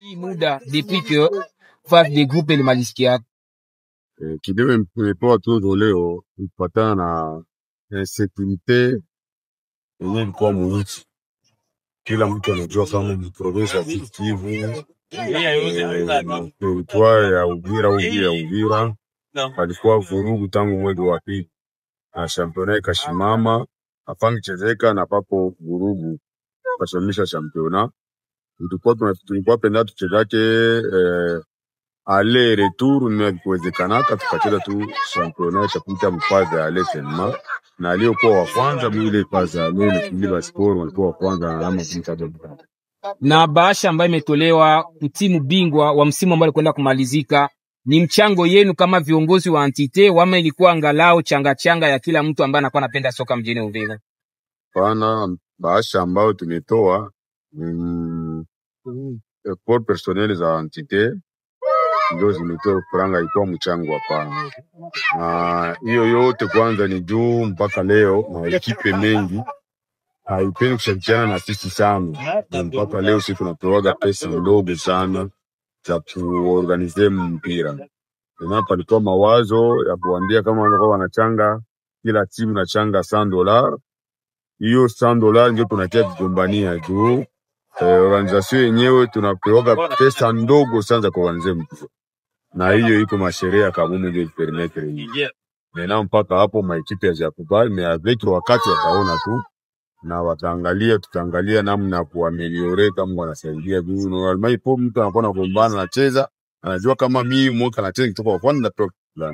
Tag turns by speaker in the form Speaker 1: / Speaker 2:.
Speaker 1: hii muda depuis que phase de groupe ilimalizikia?
Speaker 2: Kidogo nimepewa tuzo leo kupatana na insécurité yenye ilikuwa mwinchi. Kila mtu anajua kama ni province ya Kivu, territoire ya Uvira palikuwa vurugu tangu mwezi wa pili, na championnat ikashimama afangi chezeka na papo vurugu kasamisha championnat. Tulikuwa penda tuchezake aller retour, na kuwezekanaka tukacheza tu championnat cha kupita mfaza ya lesema, na aliyokuwa wa kwanza mwile faza ya leo ni Sport walikuwa wa kwanza na alama 13.
Speaker 1: Na bahasha ambayo imetolewa kutimu bingwa wa msimu ambao kwenda kumalizika, ni mchango yenu kama viongozi wa entite wama ilikuwa angalau changa ya kila mtu ambaye anakuwa anapenda soka mjini Uvira?
Speaker 2: Pana bahasha ambayo tumetoa pour personnel za entite ndio zimetoa franga, ilikuwa mchango hapana. Na hiyo yote kwanza ni juu mpaka leo na ekipe mengi haipendi kushirikiana na sisi sana. Mpaka leo sisi tunapewa pesa ndogo sana za kuorganize mpira. Na palikuwa mawazo ya kuambia kama wanakuwa wanachanga, kila timu inachanga $100. Hiyo $100 ndio tunakia kugombania juu organization yenyewe tunapewa pesa ndogo sana kwa kuorganize mpira. Na hiyo iko masheria kamumu ndio perimeter hii. Na mpaka hapo maekipe hazikubali, na avec wakati wataona tu na wataangalia, tutaangalia namna kuameliorate kama wanasaidia vizuri. Normalmente po mtu anakuwa anagombana anacheza, anajua kama mimi mwaka anacheza kutoka kwa kwanza na